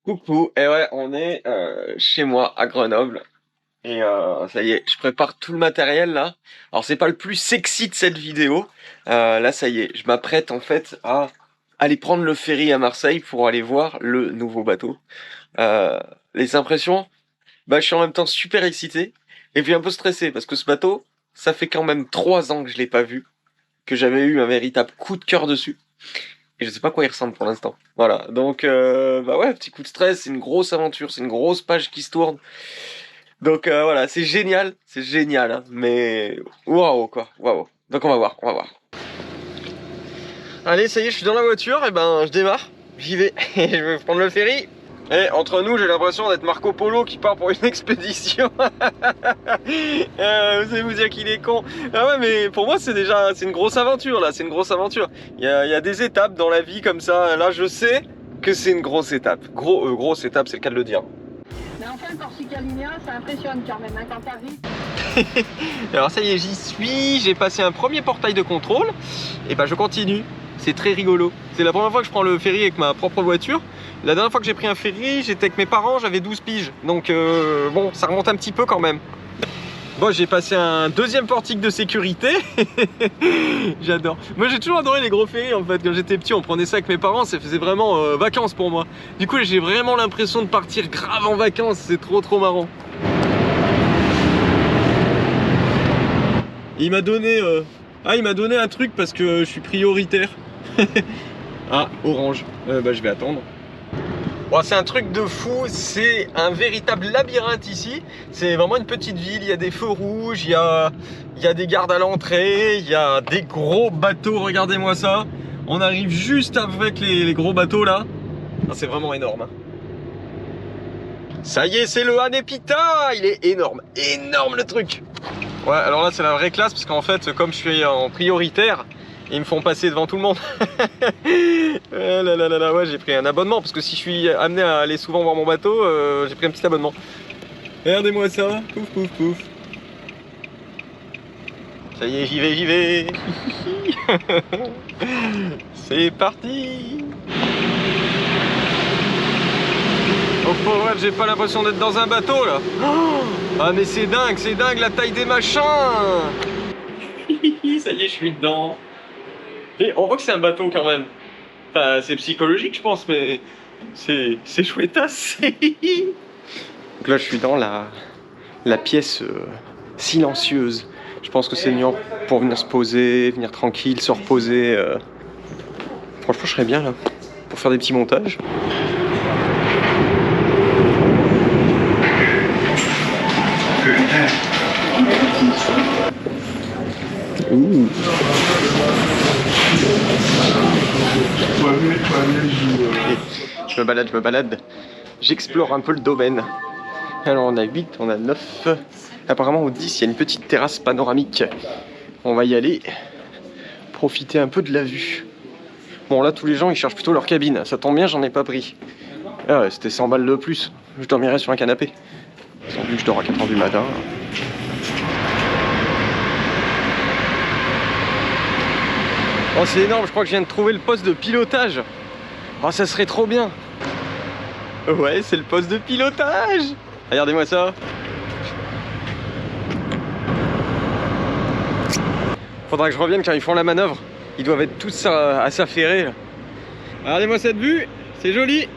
Coucou, et ouais, on est chez moi à Grenoble. Et ça y est, je prépare tout le matériel là. Alors c'est pas le plus sexy de cette vidéo. Là ça y est, je m'apprête en fait à aller prendre le ferry à Marseille pour aller voir le nouveau bateau. Euh, les impressions, bah je suis en même temps super excité et puis un peu stressé parce que ce bateau, ça fait quand même 3 ans que je l'ai pas vu, que j'avais eu un véritable coup de cœur dessus. Et je sais pas à quoi il ressemble pour l'instant. Voilà, donc bah ouais, petit coup de stress, c'est une grosse aventure, c'est une grosse page qui se tourne. Donc voilà, c'est génial, hein, mais waouh quoi, waouh. Donc on va voir, on va voir. Allez, ça y est, je suis dans la voiture, et ben je démarre, j'y vais, je vais prendre le ferry. Et entre nous, j'ai l'impression d'être Marco Polo qui part pour une expédition. Vous allez vous dire qu'il est con. Ah ouais, mais pour moi, c'est une grosse aventure là, c'est une grosse aventure. Il y a des étapes dans la vie comme ça. Là, je sais que c'est une grosse étape. Grosse étape, c'est le cas de le dire. Mais enfin, Corsica Linea, ça impressionne quand même, hein, quand t'arrives. Alors ça y est, j'y suis, j'ai passé un premier portail de contrôle. Et ben je continue. C'est très rigolo. C'est la première fois que je prends le ferry avec ma propre voiture. La dernière fois que j'ai pris un ferry, j'étais avec mes parents, j'avais 12 piges. Donc bon, ça remonte un petit peu quand même. Bon, j'ai passé un deuxième portique de sécurité. J'adore. Moi, j'ai toujours adoré les gros ferries en fait. Quand j'étais petit, on prenait ça avec mes parents, ça faisait vraiment vacances pour moi. Du coup, j'ai vraiment l'impression de partir grave en vacances. C'est trop marrant. Il m'a donné il m'a donné un truc parce que je suis prioritaire. Ah, orange. Bah, je vais attendre. Bon, c'est un truc de fou, c'est un véritable labyrinthe ici. C'est vraiment une petite ville, il y a des feux rouges, il y a des gardes à l'entrée, il y a des gros bateaux, regardez-moi ça. On arrive juste avec les gros bateaux là. Ah, c'est vraiment énorme, hein. Ça y est, c'est le Hanepita, il est énorme, énorme le truc. Ouais, alors là c'est la vraie classe parce qu'en fait, comme je suis en prioritaire, ils me font passer devant tout le monde. Ouais, j'ai pris un abonnement parce que si je suis amené à aller souvent voir mon bateau, j'ai pris un petit abonnement. Regardez-moi ça, pouf pouf pouf. Ça y est, j'y vais. C'est parti. Oh pour vrai, j'ai pas l'impression d'être dans un bateau là. Ah mais c'est dingue la taille des machins. Ça y est, je suis dedans. Et on voit que c'est un bateau quand même. Enfin, c'est psychologique je pense, mais c'est chouettasse. Donc là je suis dans la pièce silencieuse. Je pense que c'est mieux pour venir se poser, venir tranquille, se reposer. Franchement je serais bien là, pour faire des petits montages. Ouh. Je me balade, j'explore un peu le domaine. Alors on a 8, on a 9, apparemment au 10 il y a une petite terrasse panoramique. On va y aller, profiter un peu de la vue. Bon là tous les gens ils cherchent plutôt leur cabine, ça tombe bien j'en ai pas pris. Ah ouais, c'était 100 balles de plus, je dormirais sur un canapé. Sans doute que je dors à 4h du matin. Oh c'est énorme, je crois que je viens de trouver le poste de pilotage. Oh ça serait trop bien. Ouais c'est le poste de pilotage. Regardez-moi ça. Faudra que je revienne quand ils font la manœuvre. Ils doivent être tous à s'affairer. Regardez-moi cette vue, c'est joli.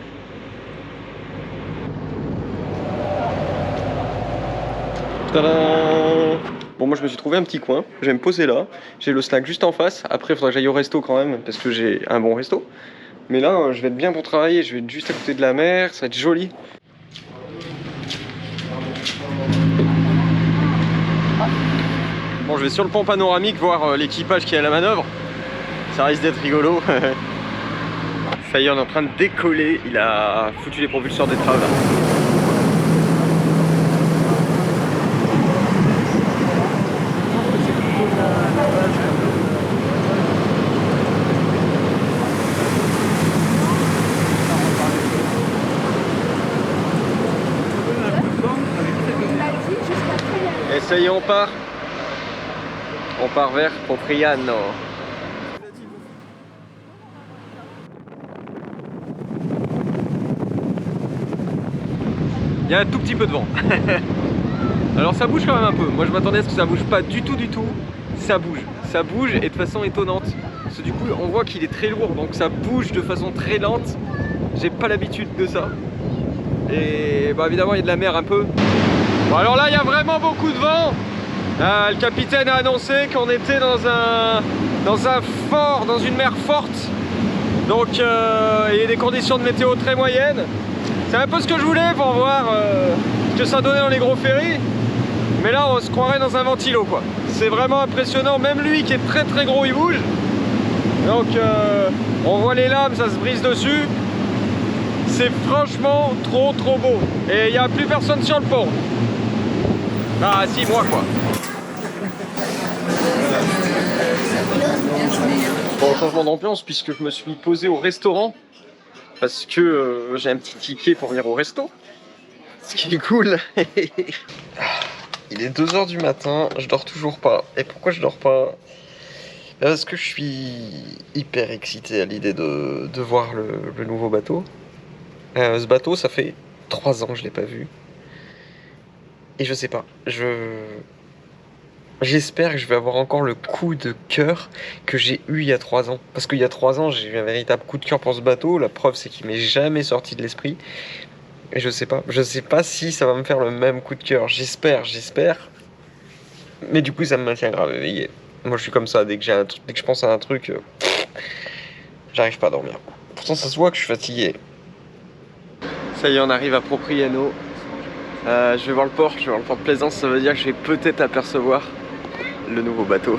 Tadam! Bon moi je me suis trouvé un petit coin, je vais me poser là. J'ai le snack juste en face. Après il faudra que j'aille au resto quand même parce que j'ai un bon resto. Mais là je vais être bien pour travailler, je vais être juste à côté de la mer, ça va être joli. Bon je vais sur le pont panoramique voir l'équipage qui est à la manœuvre. Ça risque d'être rigolo. Ça y est on est en train de décoller, il a foutu les propulseurs d'étrave. Et ça y est on part. On part vers Popriano. Il y a un tout petit peu de vent. Alors ça bouge quand même un peu. Moi je m'attendais à ce que ça bouge pas du tout. Ça bouge et de façon étonnante. Parce que du coup on voit qu'il est très lourd, donc ça bouge de façon très lente. J'ai pas l'habitude de ça. Et bah évidemment il y a de la mer un peu. Bon alors là il y a vraiment beaucoup de vent. Le capitaine a annoncé qu'on était dans un fort, dans une mer forte. Donc il y a des conditions de météo très moyennes. C'est un peu ce que je voulais pour voir ce que ça donnait dans les gros ferries. Mais là on se croirait dans un ventilo quoi. C'est vraiment impressionnant, même lui qui est très très gros il bouge. Donc on voit les lames, ça se brise dessus. C'est franchement trop beau. Et il n'y a plus personne sur le pont. Ah si, moi quoi. Bon, changement d'ambiance puisque je me suis posé au restaurant. Parce que j'ai un petit ticket pour venir au resto. Ce qui est cool. Il est 2 h du matin, je dors toujours pas. Et pourquoi je dors pas? Parce que je suis hyper excité à l'idée de voir le nouveau bateau. Ce bateau, ça fait 3 ans que je l'ai pas vu. Et je sais pas, j'espère que je vais avoir encore le coup de cœur que j'ai eu il y a 3 ans. Parce qu'il y a 3 ans, j'ai eu un véritable coup de cœur pour ce bateau. La preuve, c'est qu'il m'est jamais sorti de l'esprit. Et je sais pas si ça va me faire le même coup de cœur. J'espère. Mais du coup, ça me maintient grave éveillé. Moi, je suis comme ça, dès que je pense à un truc, j'arrive pas à dormir. Pourtant, ça se voit que je suis fatigué. Ça y est, on arrive à Propriano. Je vais voir le port de Plaisance, ça veut dire que je vais peut-être apercevoir le nouveau bateau.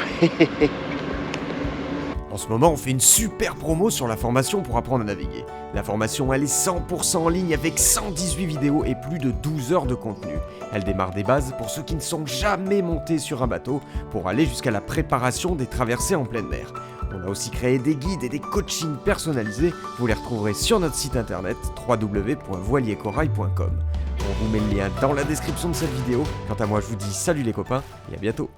En ce moment, on fait une super promo sur la formation pour apprendre à naviguer. La formation, elle est 100% en ligne avec 118 vidéos et plus de 12 heures de contenu. Elle démarre des bases pour ceux qui ne sont jamais montés sur un bateau pour aller jusqu'à la préparation des traversées en pleine mer. On a aussi créé des guides et des coachings personnalisés. Vous les retrouverez sur notre site internet www.voiliercorail.com. On vous met le lien dans la description de cette vidéo. Quant à moi, je vous dis salut les copains et à bientôt.